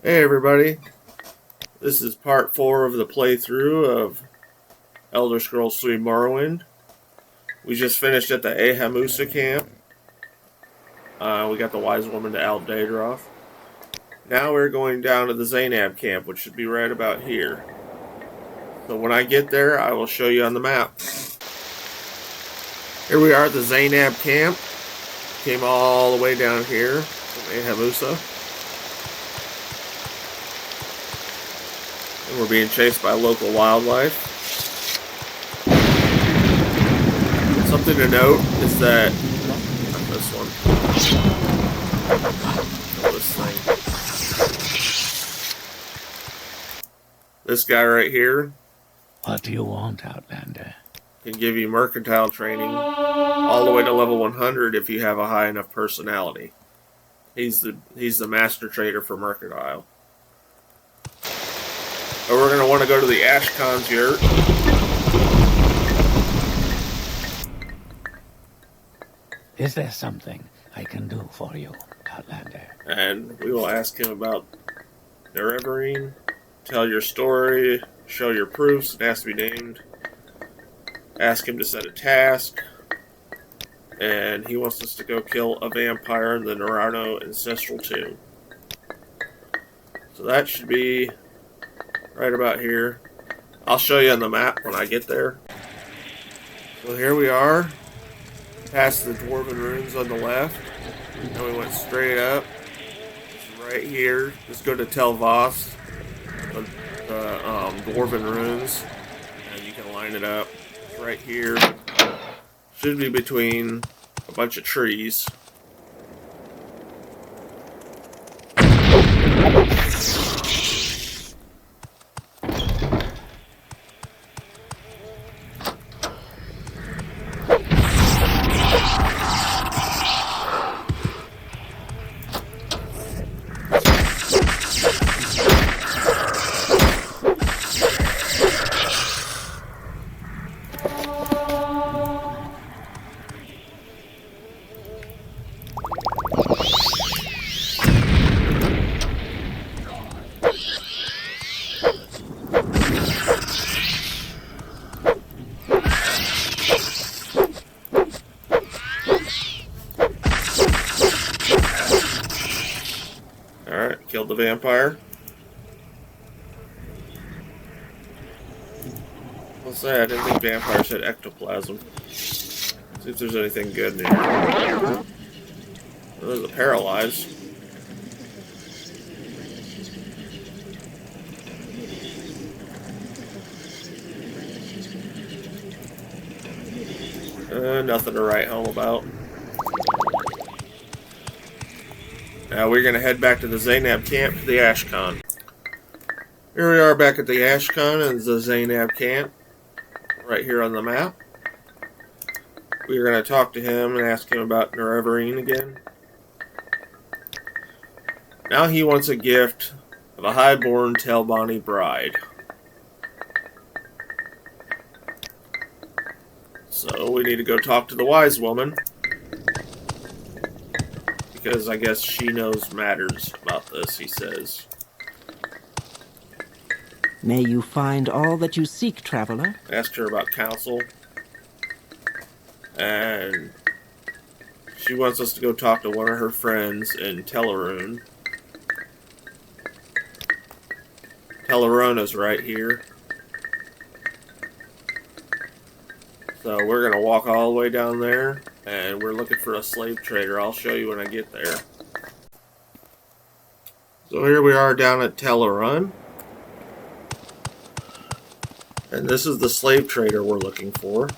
Hey everybody, this is part 4 of the playthrough of Elder Scrolls 3 Morrowind. We just finished at the Ahamusa camp. We got the wise woman to Aldadroth. Now we're going down to the Zainab camp, which should be right about here. So when I get there, I will show you on the map. Here we are at the Zainab camp. Came all the way down here from Ahamusa. And we're being chased by local wildlife. Something to note is that not this one. No, this thing. This guy right here. What do you want, Outlander? Can give you mercantile training all the way to level 100 if you have a high enough personality. He's the master trader for mercantile. But we're going to want to go to the Ashkan's yurt. Is there something I can do for you, Outlander? And we will ask him about Nerevarine, tell your story, show your proofs, it has to be named. Ask him to set a task. And he wants us to go kill a vampire in the Narano Ancestral Tomb. So that should be right about here. I'll show you on the map when I get there. So here we are, past the Dwarven Ruins on the left. And we went straight up. It's right here. Just go to Tel Voss, the Dwarven Ruins, and you can line it up. It's right here. Should be between a bunch of trees. Alright, killed the vampire. What's that? I didn't think vampires had ectoplasm. See if there's anything good in here. Well, there's a paralyzed. Nothing to write home about. Now we're going to head back to the Zainab camp to the Ashkan. Here we are back at the Ashkan and the Zainab camp. Right here on the map. We're going to talk to him and ask him about Nerevarine again. Now he wants a gift of a highborn Telbani bride. So we need to go talk to the wise woman. Because I guess she knows matters about this, he says. May you find all that you seek, traveler. Asked her about counsel. And she wants us to go talk to one of her friends in Telerune. Telerona's right here. So we're going to walk all the way down there. And we're looking for a slave trader. I'll show you when I get there. So here we are down at Telerun. And this is the slave trader we're looking for.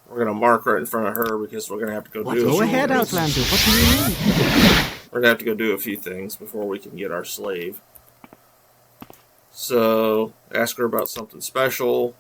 We're going to mark right in front of her because we're going to have to go do a few things. Go ahead, Outlander. What do you need? We're going to have to go do a few things before we can get our slave. So, ask her about something special.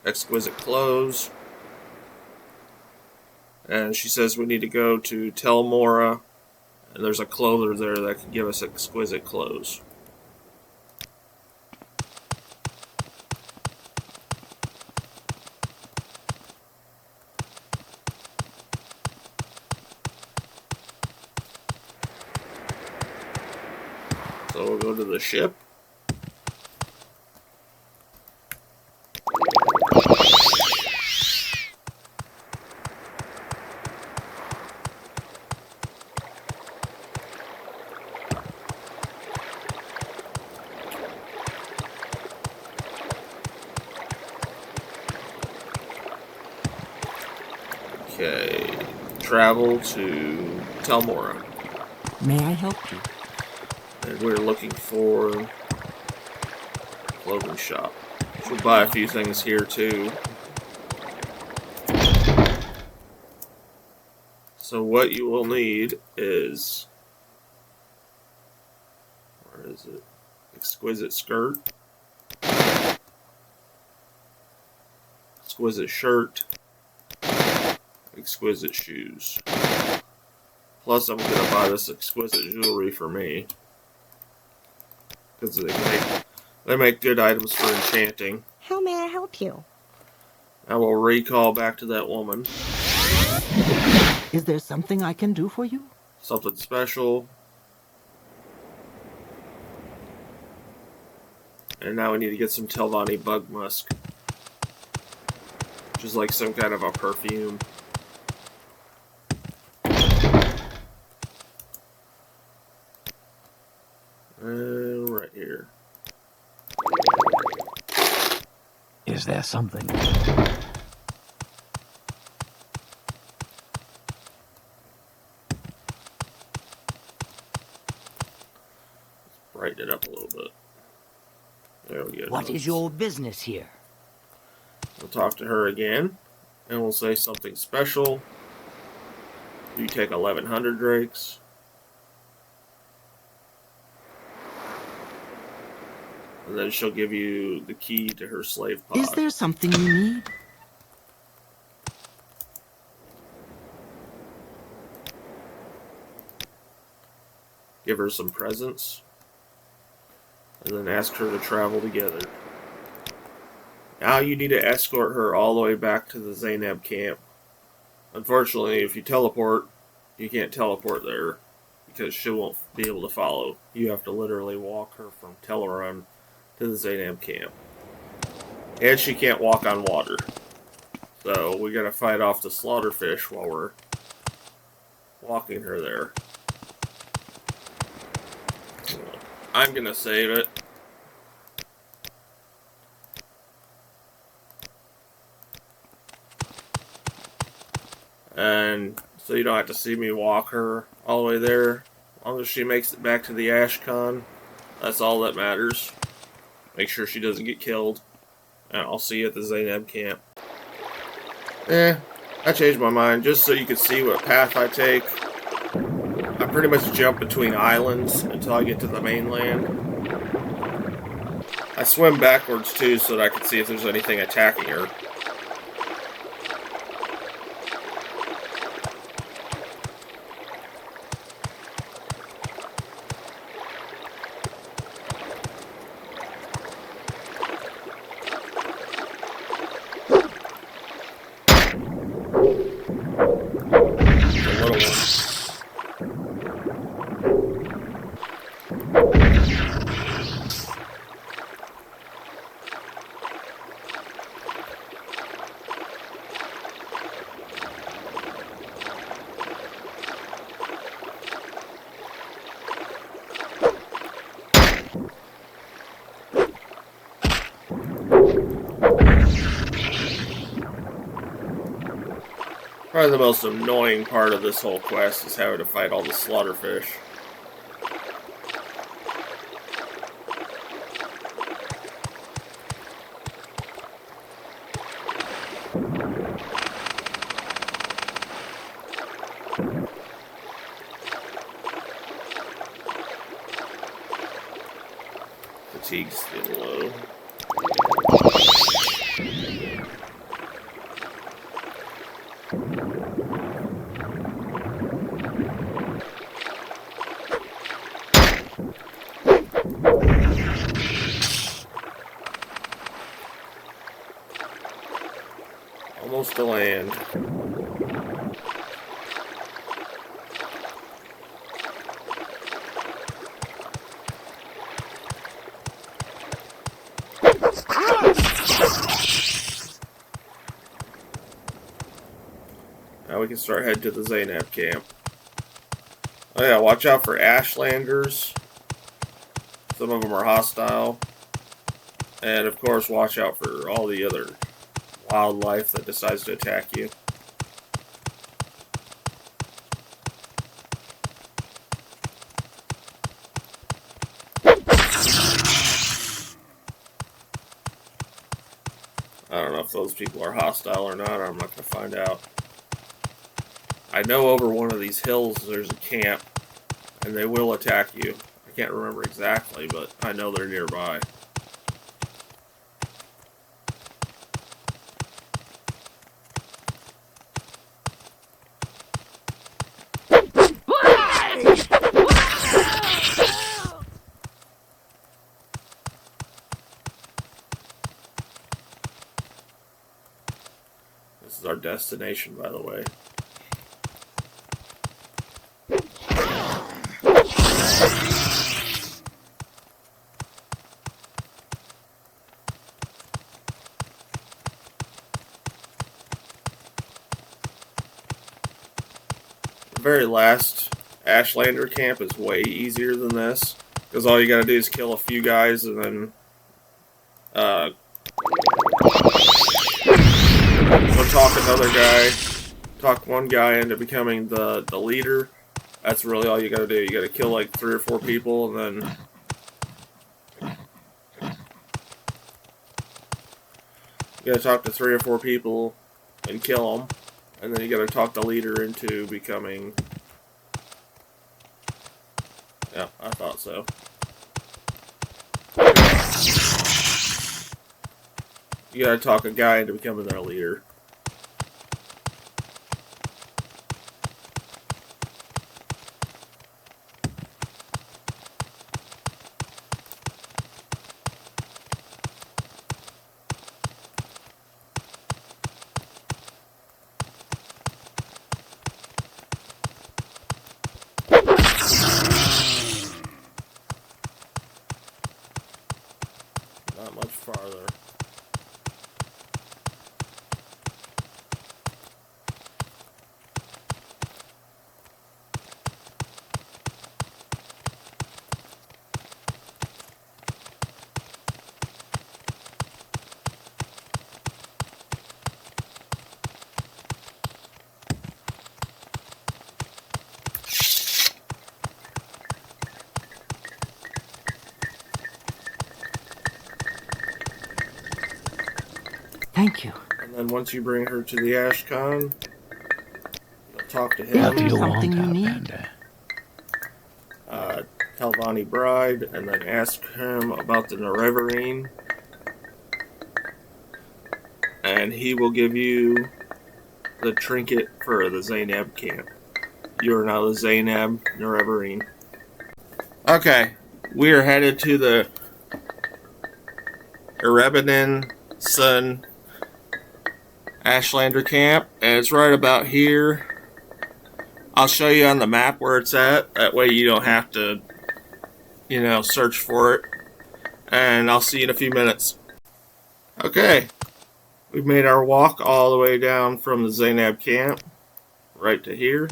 Exquisite clothes. And she says we need to go to Tel Mora. And there's a clother there that can give us exquisite clothes. So we'll go to the ship. Okay, travel to Telmora. May I help you? And we're looking for a clothing shop. We'll buy a few things here too. So what you will need is, where is it? Exquisite skirt, exquisite shirt, exquisite shoes. Plus, I'm gonna buy this exquisite jewelry for me because they make good items for enchanting. How may I help you? I will recall back to that woman. Is there something I can do for you? Something special. And now we need to get some Telvanni bug musk, which is like some kind of a perfume. Right here. Is there something? Brighten it up a little bit. There we go. What is your business here? We'll talk to her again, and we'll say something special. You take 1,100 drakes. And then she'll give you the key to her slave pod. Is there something you need? Give her some presents. And then ask her to travel together. Now you need to escort her all the way back to the Zainab camp. Unfortunately, if you teleport, you can't teleport there because she won't be able to follow. You have to literally walk her from Teleron to the Zainab camp. And she can't walk on water. So we gotta fight off the slaughterfish while we're walking her there. I'm gonna save it. And so you don't have to see me walk her all the way there. As long as she makes it back to the Ashcon, that's all that matters. Make sure she doesn't get killed. And I'll see you at the Zainab camp. I changed my mind just so you can see what path I take. I pretty much jump between islands until I get to the mainland. I swim backwards too so that I can see if there's anything attacking her. The little one. Probably the most annoying part of this whole quest is having to fight all the slaughterfish. Fatigue's getting low. Almost to land. Now we can start heading to the Zainab camp. Oh yeah, watch out for Ashlanders. Some of them are hostile. And of course, watch out for all the other wildlife that decides to attack you. I don't know if those people are hostile or not. I'm not going to find out. I know over one of these hills there's a camp, and they will attack you. I can't remember exactly, but I know they're nearby. This is our destination, by the way. The very last Ashlander camp is way easier than this, because all you gotta do is kill a few guys and then go talk another guy, talk one guy into becoming the leader. That's really all you gotta do. You gotta kill like 3 or 4 people, and then you gotta talk to 3 or 4 people and kill them, and then you gotta talk the leader into becoming. Yeah, I thought so. You gotta talk a guy into becoming their leader. Not much farther. Thank you. And then once you bring her to the Ashcon, you'll talk to Is him. What do you something want, you need? Outlander? Tell Vonnie Bride, and then ask him about the Nerevarine. And he will give you the trinket for the Zainab camp. You are now the Zainab Nerevarine. Okay, we are headed to the Erebanin Sun Ashlander camp, and it's right about here. I'll show you on the map where it's at. That way you don't have to, search for it. And I'll see you in a few minutes. Okay, we've made our walk all the way down from the Zainab camp right to here.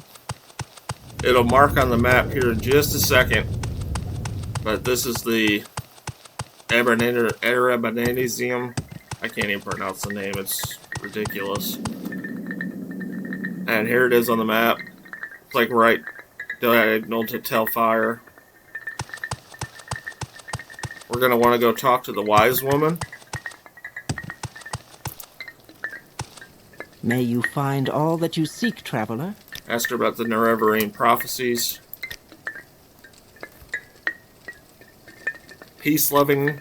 It'll mark on the map here in just a second. But this is the Erebananizium. I can't even pronounce the name. It's ridiculous. And here it is on the map. It's like right diagonal to Telfire. We're going to want to go talk to the wise woman. May you find all that you seek, traveler. Ask her about the Nerevarine prophecies. Peace-loving.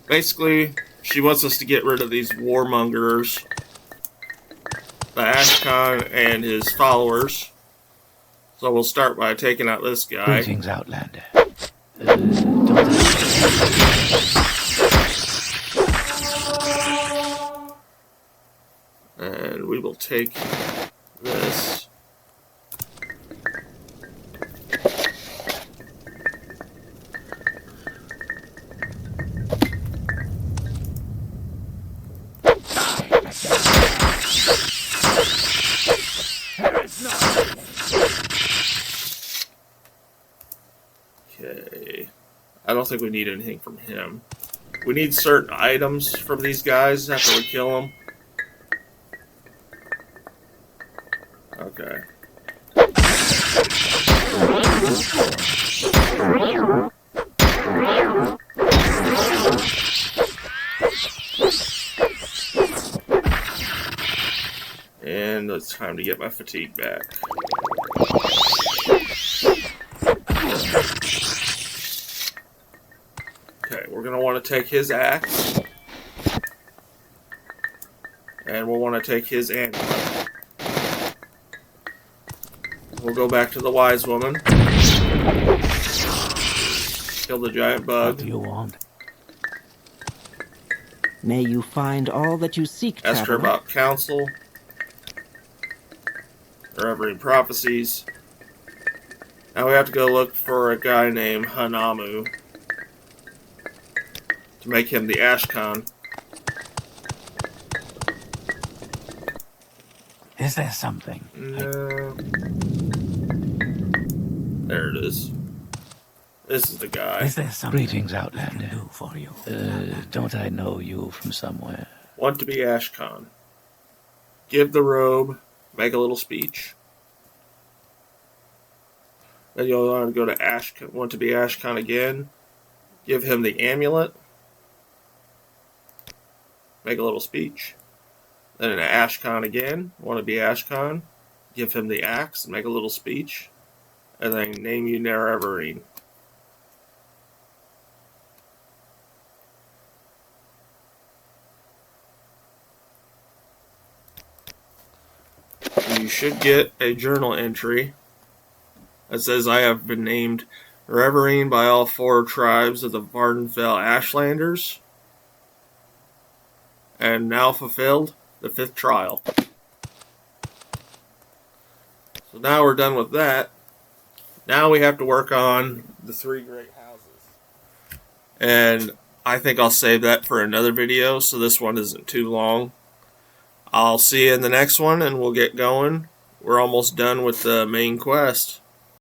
Basically, she wants us to get rid of these warmongers, the Ashcon and his followers. So we'll start by taking out this guy. Greetings, Outlander. Don't And we will take this. don't think we need anything from him. We need certain items from these guys after we kill them. Okay. And it's time to get my fatigue back. Okay, we're going to want to take his axe. And we'll want to take his amulet. We'll go back to the wise woman. Kill the giant bug. What do you want? May you find all that you seek, Ask her traveler. about counsel. Reverie prophecies. Now we have to go look for a guy named Hanamu to make him the Ashkan. Is there something? No. There it is. This is the guy. Is there something? Greetings, Outlander. I can do for you? Don't I know you from somewhere? Want to be Ashkan. Give the robe. Make a little speech. Then you'll want to go to Ashkan. Want to be Ashkan again. Give him the amulet. Make a little speech. Then an Ashkan again. Want to be Ashkan. Give him the axe. Make a little speech. And then name you Nerevarine. You should get a journal entry that says I have been named Reverine by all 4 tribes of the Vardenfell Ashlanders and now fulfilled the 5th trial. So now we're done with that. Now we have to work on the 3 great houses. And I think I'll save that for another video so this one isn't too long. I'll see you in the next one and we'll get going. We're almost done with the main quest.